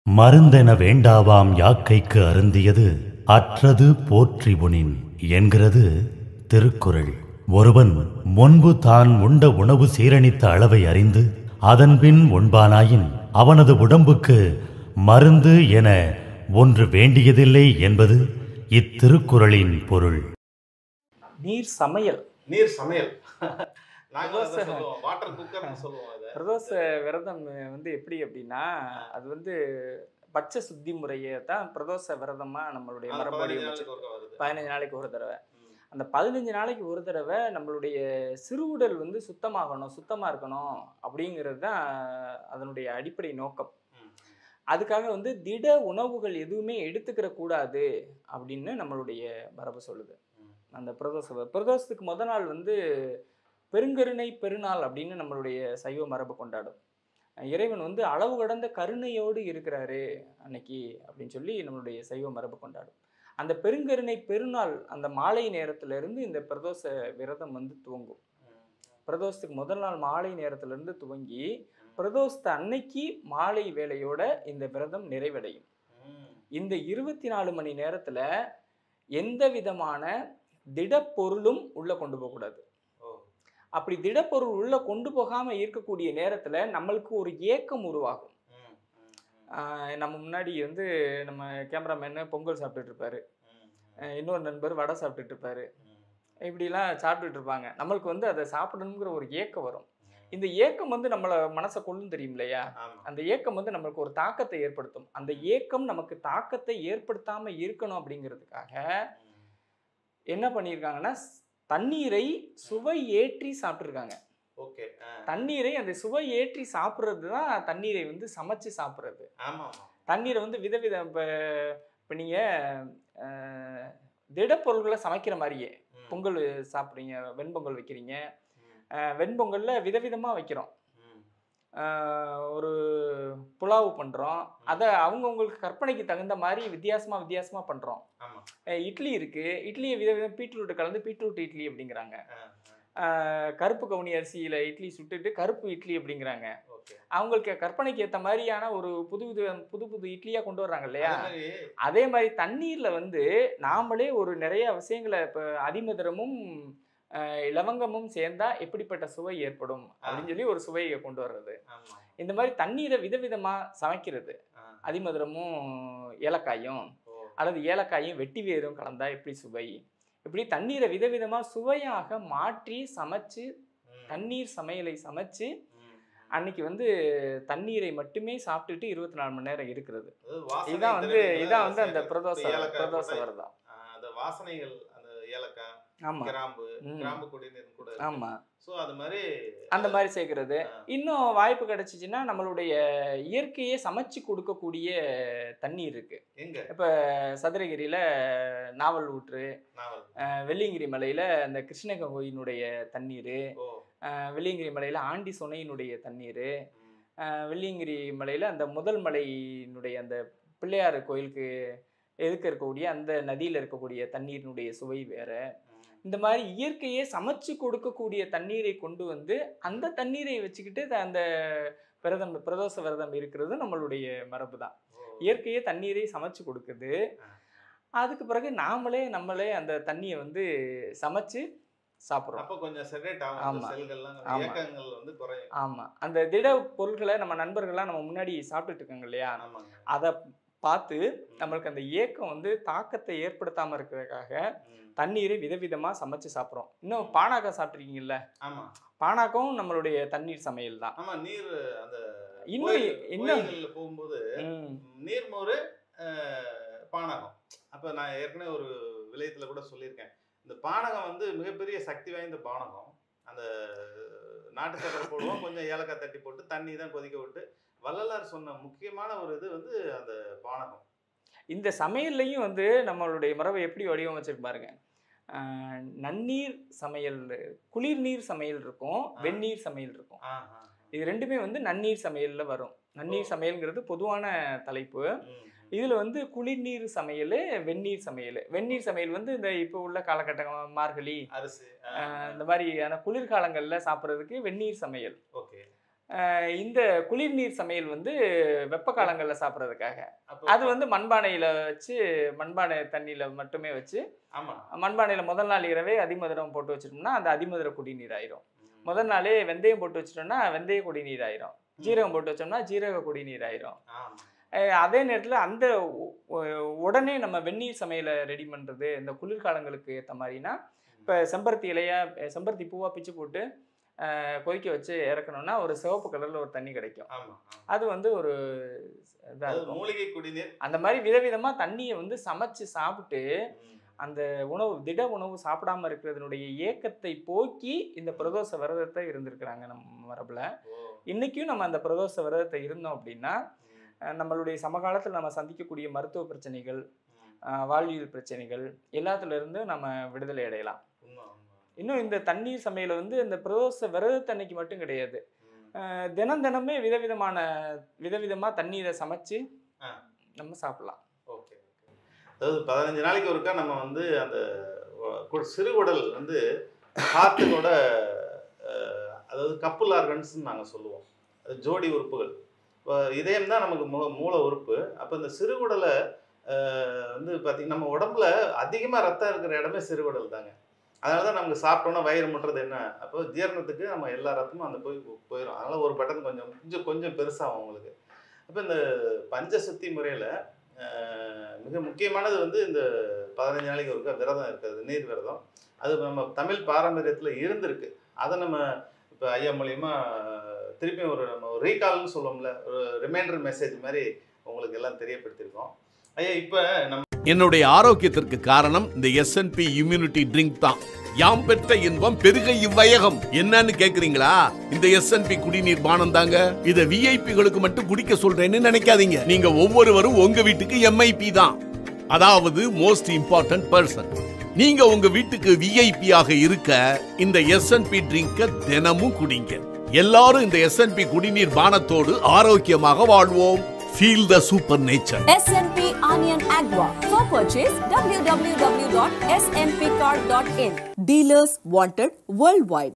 மருந்தென வேண்டாவாம் யாக்கைக்கு அருந்தியது அற்றது போற்றி உணின் என்கிறது திருக்குறள். ஒருவன் முன்பு தான் உண்ட உணவு சீரணித்த அளவை அறிந்து அதன்பின் உண்பானாயின் அவனது உடம்புக்கு மருந்து என ஒன்று வேண்டியதில்லை என்பது இத்திருக்குறளின் பொருள். நீர் சமையல் பிரதோஷ விரதம் எப்படி அப்படின்னா, அது பட்ச சுத்தி முறையை தான் பிரதோஷ விரதமா நம்மளுடைய மரபடி 15 நாளைக்கு ஒரு தடவை. அந்த 15 நாளைக்கு ஒரு தடவை நம்மளுடைய சிறுவுடல் சுத்தமா இருக்கணும் அப்படிங்கிறது தான் அதனுடைய அடிப்படை நோக்கம். அதுக்காக திட உணவுகள் எதுவுமே எடுத்துக்கிற கூடாது அப்படின்னு நம்மளுடைய மரபு சொல்லுது. அந்த பிரதோஷத்துக்கு முத நாள் பெருங்கருணை பெருநாள் அப்படின்னு நம்மளுடைய சைவ மரபு கொண்டாடும். இறைவன் அளவு கடந்த கருணையோடு இருக்கிறாரு அன்னைக்கு அப்படின்னு சொல்லி நம்மளுடைய சைவ மரபு கொண்டாடும். அந்த பெருங்கருணை பெருநாள் அந்த மாலை நேரத்துல இருந்து இந்த பிரதோஷ விரதம் துவங்கும். பிரதோஷத்துக்கு முதல் நாள் மாலை நேரத்துல இருந்து துவங்கி பிரதோஷத்தை அன்னைக்கு மாலை வேளையோட இந்த விரதம் நிறைவடையும். இந்த 24 மணி நேரத்துல எந்த விதமான திடப்பொருளும் உள்ள கொண்டு போகக்கூடாது. அப்படி திடப்பொருள் உள்ள கொண்டு போகாம இருக்கக்கூடிய நேரத்துல நம்மளுக்கு ஒரு ஏக்கம் உருவாகும். நம்ம முன்னாடி நம்ம கேமராமேன் பொங்கல் சாப்பிட்டுட்டு இருப்பாரு, இன்னொரு நண்பர் வடை சாப்பிட்டுட்டு இருப்பாரு, இப்படிலாம் சாப்பிட்டுட்டு இருப்பாங்க. நம்மளுக்கு அதை சாப்பிடணுங்கிற ஒரு ஏக்கம் வரும். இந்த ஏக்கம் நம்மள மனசை கொள்ளும் தெரியும் இல்லையா? அந்த ஏக்கம் நம்மளுக்கு ஒரு தாக்கத்தை ஏற்படுத்தும். அந்த ஏக்கம் நமக்கு தாக்கத்தை ஏற்படுத்தாம இருக்கணும் அப்படிங்கிறதுக்காக என்ன பண்ணியிருக்காங்கன்னா, தண்ணீரை சுவை ஏற்றி சாப்பிட்டுருக்காங்க. தண்ணீரை அந்த சுவை ஏற்றி சாப்பிட்றது தான் தண்ணீரை சமைச்சு சாப்பிட்றது. தண்ணீரை விதவித இப்போ நீங்கள் திடப்பொருள்களை சமைக்கிற மாதிரியே பொங்கல் சாப்பிட்றீங்க, வெண்பொங்கல் வைக்கிறீங்க. வெண்பொங்கலில் விதவிதமாக வைக்கிறோம். ஒரு புலாவு பண்ணுறோம், அதை அவங்கவுங்களுக்கு கற்பனைக்கு தகுந்த மாதிரி வித்தியாசமாக பண்ணுறோம். இட்லி இருக்குது, இட்லியை விதவிதம் பீட்ரூட்டு கலந்து பீட்ரூட் இட்லி அப்படிங்கிறாங்க. கருப்பு கவுனி அரிசியில் இட்லி சுட்டுட்டு கருப்பு இட்லி அப்படிங்கிறாங்க. அவங்களுக்கு கற்பனைக்கு ஏற்ற மாதிரியான ஒரு புது இட்லியாக கொண்டு வர்றாங்க இல்லையா? அதே மாதிரி தண்ணீரில் நாமளே ஒரு நிறைய விஷயங்களை இப்போ அதிமதுரமும் லவங்கமும் சேர்ந்தா எப்படிப்பட்ட சுவை ஏற்படும் அப்படின்னு சொல்லி ஒரு சுவையை கொண்டு வர்றது. இந்த மாதிரி தண்ணீரை விதவிதமா சமைக்கிறது, அதிமதுரமும் ஏலக்காயும் அல்லது ஏலக்காயும் வெட்டி வேரும் கலந்தா எப்படி சுவை, இப்படி தண்ணீரை விதவிதமா சுவையாக மாற்றி சமைச்சு தண்ணீர் சமையலை சமைச்சு அன்னைக்கு தண்ணீரை மட்டுமே சாப்பிட்டுட்டு 24 மணி நேரம் இருக்கிறது. இதான் அந்த பிரதோஷ விரதம். அந்த வாசனைகள், அந்த ஏலக்காய், கிராம்பு குடிநீர் கூட. ஆமா, சோ அது மாதிரி அந்த மாதிரி சேர்க்கிறது. இன்னும் வாய்ப்பு கிடைச்சிச்சுன்னா நம்மளுடைய இயற்கையை சமைச்சு கொடுக்கக்கூடிய தண்ணீர் இருக்கு. இப்ப சதுரகிரியில நாவல் ஊற்று, வெள்ளியங்கிரி மலையில அந்த கிருஷ்ணகோயினுடைய தண்ணீர், வெள்ளியங்கிரி மலையில ஆண்டி சொனையினுடைய தண்ணீர், வெள்ளியங்கிரி மலையில அந்த முதல் மலையினுடைய அந்த பிள்ளையார் கோயிலுக்கு எதுக்க இருக்கக்கூடிய அந்த நதியில் இருக்கக்கூடிய தண்ணீரினுடைய சுவை வேற. இந்த மாதிரி இயற்கையை சமைச்சு கொடுக்கக்கூடிய தண்ணீரை கொண்டு அந்த தண்ணீரை வச்சுக்கிட்டு அந்த பிரதோஷ விரதம் இருக்கிறது நம்மளுடைய மரபு தான். இயற்கையை தண்ணீரை சமைச்சு கொடுக்குது. அதுக்கு பிறகு நம்மளே அந்த தண்ணியை சமைச்சு சாப்பிட்றோம். ஆமா, அந்த திட பொருட்களை நம்ம நண்பர்கள்லாம் நம்ம முன்னாடி சாப்பிட்டுட்டு இருக்காங்க இல்லையா? அதை பார்த்து நம்மளுக்கு அந்த ஏக்கம் தாக்கத்தை ஏற்படுத்தாம இருக்கிறதுக்காக தண்ணீரை விதவிதமா சமைச்சு சாப்பிட்றோம். இன்னும் பானாக்கம் சாப்பிட்ருக்கீங்கல்ல? பானாக்கம் நம்மளுடைய தண்ணீர் சமையல் தான். இன்னும் போகும்போது நீர்மோர் பானகம். அப்ப நான் ஏற்கனவே ஒரு விளையத்துல கூட சொல்லியிருக்கேன், இந்த பானகம் மிகப்பெரிய சக்தி வாய்ந்த பானகம். அந்த நாட்டு சக்கரை போடுவோம், கொஞ்சம் ஏலக்காய் தட்டி போட்டு தண்ணி தான் கொதிக்க விட்டு வள்ளலார் சொன்ன முக்கியமான ஒரு இது அந்த பானகம். இந்த சமையல்லையும் நம்மளுடைய மரபை எப்படி வடிவமைச்சிருக்கு பாருங்க. நன்னீர் சமையல், குளிர்நீர் சமையல் இருக்கும், வெந்நீர் சமையல் இருக்கும். இது ரெண்டுமே நன்னீர் சமையல்ல வரும். நன்னீர் சமையல்ங்கிறது பொதுவான தலைப்பு. இதுல குளிர்நீர் சமையல், வெந்நீர் சமையல். வெந்நீர் சமையல் இந்த இப்போ உள்ள காலகட்டம் மார்கழி இந்த மாதிரியான குளிர்காலங்கள்ல சாப்பிட்றதுக்கு வெந்நீர் சமையல். இந்த குளிர்நீர் சமையல் வந்து வெப்ப காலங்களில் சாப்பிட்றதுக்காக. அது வந்து மண்பானையில் வச்சு, மண்பானை தண்ணியில் மட்டுமே வச்சு, மண்பானையில் முதல் நாள் இரவே அதிமதுரம் போட்டு வச்சிட்டோம்னா அந்த அதிமதுர குடிநீர் ஆயிரும். முதல் நாளே வெந்தயம் போட்டு வச்சிட்டோம்னா வெந்தய குடிநீர் ஆயிரும். ஜீரகம் போட்டு வச்சோம்னா ஜீரக குடிநீர் ஆயிரும். அதே நேரத்தில் அந்த உடனே நம்ம வெந்நீர் சமையலை ரெடி பண்ணுறது இந்த குளிர்காலங்களுக்கு ஏற்ற மாதிரினா, இப்போ செம்பருத்தி இலையா செம்பருத்தி பூவாக பிச்சு போட்டு கொதிக்க வச்சு இறக்கணும்னா ஒரு சிவப்பு கலரில் ஒரு தண்ணி கிடைக்கும். அது வந்து ஒரு மூலிகை குடிநீர். அந்த மாதிரி விதவிதமாக தண்ணியை வந்து சமைச்சு சாப்பிட்டு அந்த உணவு திட உணவு சாப்பிடாம இருக்கிறதுனுடைய ஏக்கத்தை போக்கி இந்த பிரதோஷ விரதத்தை இருந்திருக்கிறாங்க நம்ம மரபில். இன்றைக்கும் நம்ம அந்த பிரதோஷ விரதத்தை இருந்தோம் அப்படின்னா நம்மளுடைய சமகாலத்தில் நம்ம சந்திக்கக்கூடிய மருத்துவ பிரச்சனைகள், வாழ்வியல் பிரச்சனைகள் எல்லாத்துலேருந்து நம்ம விடுதலை அடையலாம். இன்னும் இந்த தண்ணீர் சமையலை வந்து இந்த பிரதோஷ விரதத்தன்னைக்கு மட்டும் கிடையாது, தினமே விதவிதமாக தண்ணீரை சமைச்சு நம்ம சாப்பிடலாம். ஓகே, அதாவது 15 நாளைக்கு ஒருக்கா நம்ம வந்து அந்த சிறுகுடல் வந்து ஹார்ட்டுனோட அதாவது கப்புல் ஆர்கன்ஸ்ன்னு நாங்கள் சொல்லுவோம், அது ஜோடி உறுப்புகள். இப்போ இதயம் தான் நமக்கு மூல உறுப்பு. அப்போ இந்த சிறுகுடலை வந்து பார்த்திங்கன்னா நம்ம உடம்புல அதிகமாக ரத்தம் இருக்கிற இடமே சிறுகுடல் தாங்க. அதனால தான் நமக்கு சாப்பிட்டோன்னா வயிறு முட்டுறது என்ன, அப்போ ஜீரணத்துக்கு நம்ம எல்லா ரத்தமும் அந்த போயிடும். அதனால் ஒரு பட்டன் கொஞ்சம் பெருசாகும் உங்களுக்கு. அப்போ இந்த பஞ்சசுத்தி முறையில் மிக முக்கியமானது வந்து இந்த 15 நாளைக்கு ஒருக்கா விரதம் இருக்கிறது, நீர் விரதம். அது நம்ம தமிழ் பாரம்பரியத்தில் இருந்திருக்கு. அதை நம்ம இப்போ ஐயா மூலியமா திருப்பி நம்ம ஒரு ரீகால்னு சொல்லுவோம்ல, ஒரு ரிமைண்டர் மெசேஜ் மாதிரி உங்களுக்கு எல்லாம் தெரியப்படுத்தியிருக்கோம். ஐயா, இப்போ என்னுடைய ஆரோக்கியத்திற்கு காரணம் இந்த SNP இம்யூனிட்டி ட்ரிங்க் தான். யாம் பெற்ற இன்பம் பெருக இவ்வையகம். என்னன்னு கேக்குறீங்களா? இந்த SNP குடிநீர் பானம் தாங்க. இத விஐபிகளுக்கு மட்டும் குடிக்க சொல்றேன்னு நினைக்காதீங்க. நீங்க ஒவ்வொருவரும் உங்க வீட்டுக்கு MIP தான், அதாவது மோஸ்ட் இம்பார்ட்டன்ட் பர்சன். நீங்க உங்க வீட்டுக்கு விஐபி ஆக இருக்க இந்த SNP ட்ரிங்க தினமும் குடிங்க. எல்லாரும் இந்த SNP குடிநீர் பானத்தோடு ஆரோக்கியமாக வாழ்வோம். Feel the super nature. SNP AAnion Agua. For purchase www.snpcard.in. Dealers wanted worldwide.